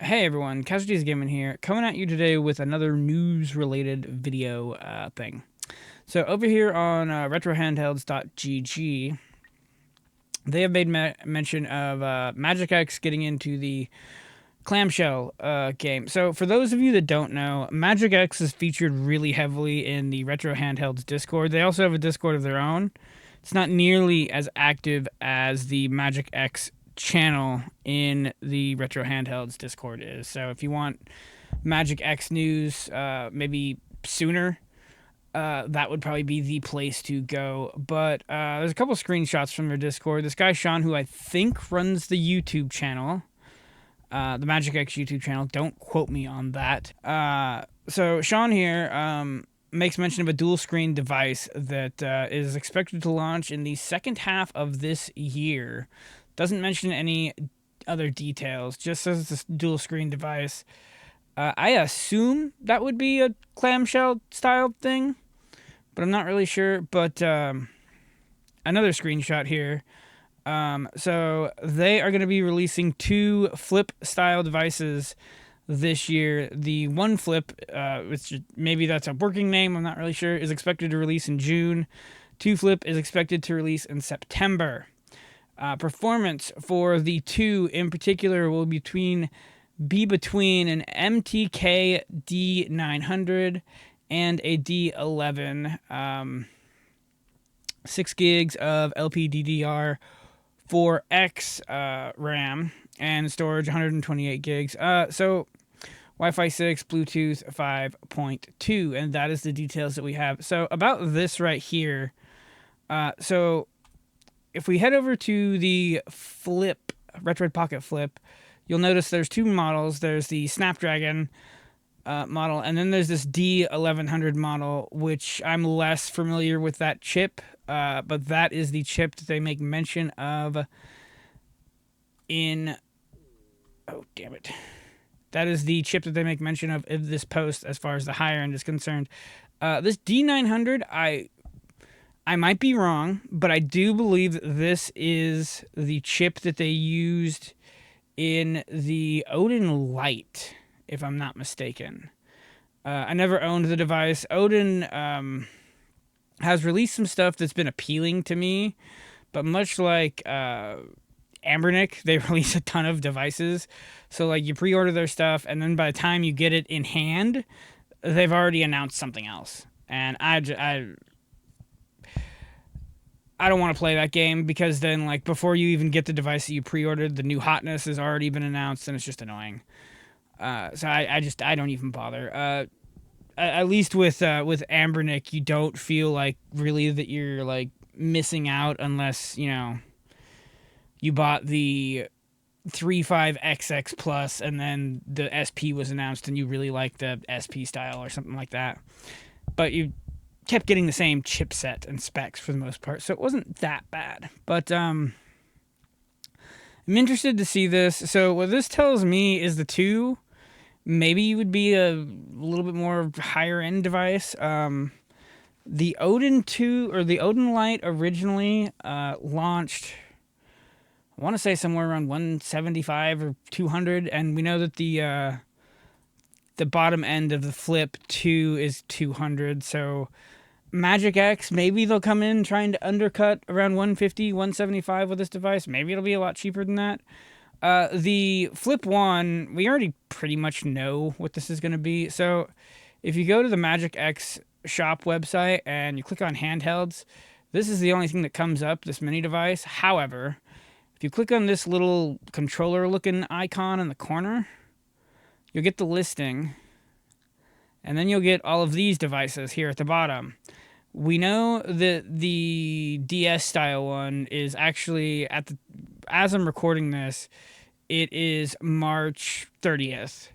Hey everyone, Casualties Gaming here, coming at you today with another news-related video thing. So over here on retrohandhelds.gg, they have made mention of Magic X getting into the Clamshell game. So for those of you that don't know, Magic X is featured really heavily in the Retro Handhelds Discord. They also have a Discord of their own. It's not nearly as active as the Magic X channel in the Retro Handhelds Discord is. So if you want Magic X news, maybe sooner, that would probably be the place to go. But there's a couple screenshots from their Discord. This guy Sean, who I think runs the YouTube channel, the Magic X YouTube channel. Don't quote me on that. So Sean here makes mention of a dual screen device that is expected to launch in the second half of this year. Doesn't mention any other details, just says this dual screen device. I assume that would be a clamshell style thing, but I'm not really sure. But another screenshot here. So they are going to be releasing two flip style devices this year. The one flip, which maybe that's a working name, I'm not really sure, is expected to release in June. Two flip is expected to release in September. Performance for the two in particular will be between an MTK D900 and a D11. 6 gigs of LPDDR4X RAM and storage 128 gigs. So Wi-Fi 6, Bluetooth 5.2, and that is the details that we have. So about this right here, so if we head over to the Flip, Retroid Pocket Flip, you'll notice there's two models. There's the Snapdragon model, and then there's this D1100 model, which I'm less familiar with that chip, but that is the chip that they make mention of in... Oh, damn it. That is the chip that they make mention of in this post as far as the higher end is concerned. This D900, I might be wrong, but I do believe that this is the chip that they used in the Odin Lite, if I'm not mistaken. I never owned the device. Odin has released some stuff that's been appealing to me, but much like Ambernick, they release a ton of devices. So like you pre-order their stuff, and then by the time you get it in hand, they've already announced something else. And I don't want to play that game, because then, like, before you even get the device that you pre-ordered, the new hotness has already been announced, and it's just annoying. So I don't even bother. At least with Ambernick, you don't feel like really that you're like missing out unless you bought the 35XX Plus and then the SP was announced and you really like the SP style or something like that. But you kept getting the same chipset and specs for the most part, so it wasn't that bad. But I'm interested to see this. So what this tells me is the two maybe would be a little bit more higher end device. The Odin 2 or the Odin Lite originally launched, I want to say somewhere around 175 or 200, and we know that the bottom end of the Flip 2 is 200, so Magic X, maybe they'll come in trying to undercut around 150, 175 with this device. Maybe it'll be a lot cheaper than that. The Flip 1, we already pretty much know what this is going to be. So if you go to the Magic X shop website and you click on handhelds, this is the only thing that comes up, this mini device. However, if you click on this little controller-looking icon in the corner, you'll get the listing, and then you'll get all of these devices here at the bottom. We know that the DS style one is actually as I'm recording this, it is March 30th.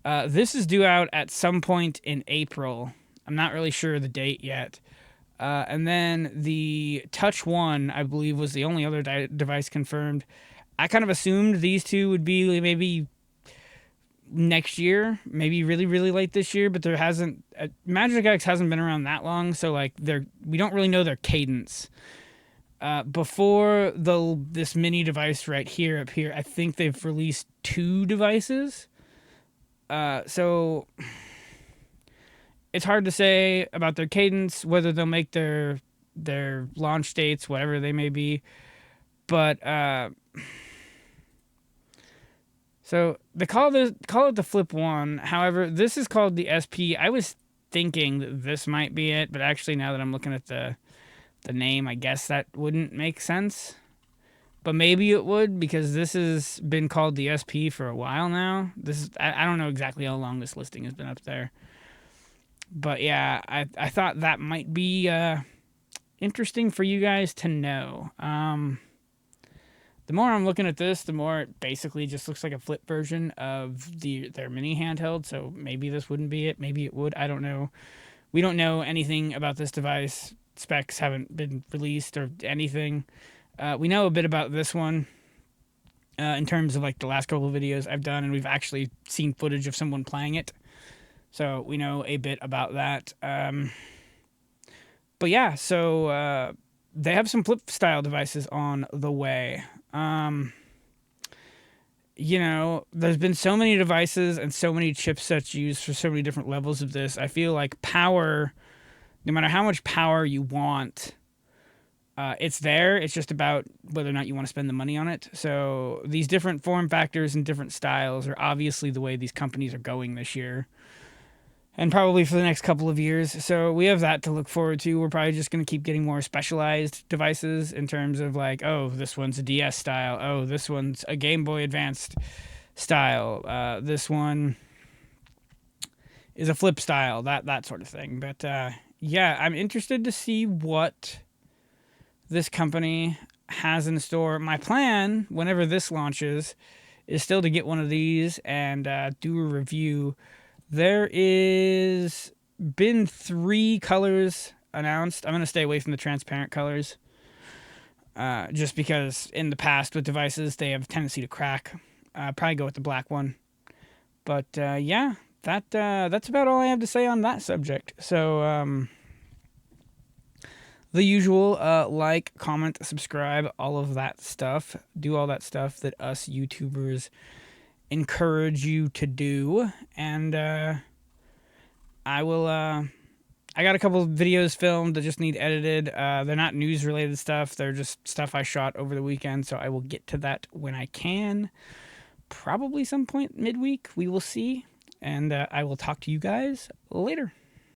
This is due out at some point in April. I'm not really sure the date yet. And then the Touch 1, I believe, was the only other device confirmed. I kind of assumed these two would be maybe next year, maybe really, really late this year, but there hasn't... Magic X hasn't been around that long, so like we don't really know their cadence. Before this mini device right here, up here, I think they've released two devices. So it's hard to say about their cadence, whether they'll make their launch dates, whatever they may be. But so they call it the Flip One. However, this is called the SP. I was thinking that this might be it, but actually now that I'm looking at the name, I guess that wouldn't make sense. But maybe it would, because this has been called the SP for a while now. I don't know exactly how long this listing has been up there. But yeah, I thought that might be interesting for you guys to know. The more I'm looking at this, the more it basically just looks like a flip version of their mini handheld. So maybe this wouldn't be it. Maybe it would. I don't know. We don't know anything about this device. Specs haven't been released or anything. We know a bit about this one in terms of like the last couple of videos I've done, and we've actually seen footage of someone playing it. So we know a bit about that. But yeah, so they have some flip style devices on the way. There's been so many devices and so many chipsets used for so many different levels of this. I feel like power, no matter how much power you want, it's there. It's just about whether or not you want to spend the money on it. So these different form factors and different styles are obviously the way these companies are going this year, and probably for the next couple of years. So we have that to look forward to. We're probably just going to keep getting more specialized devices in terms of like, oh, this one's a DS style. Oh, this one's a Game Boy Advanced style. This one is a flip style, that sort of thing. But yeah, I'm interested to see what this company has in store. My plan, whenever this launches, is still to get one of these and do a review. There is been 3 colors announced. I'm going to stay away from the transparent colors, just because in the past with devices, they have a tendency to crack. Probably go with the black one. But yeah, that's about all I have to say on that subject. So the usual, like, comment, subscribe, all of that stuff. Do all that stuff that us YouTubers encourage you to do. And I got a couple of videos filmed that just need edited. They're not news related stuff, they're just stuff I shot over the weekend, so I will get to that when I can, probably some point midweek. We will see, and I will talk to you guys later.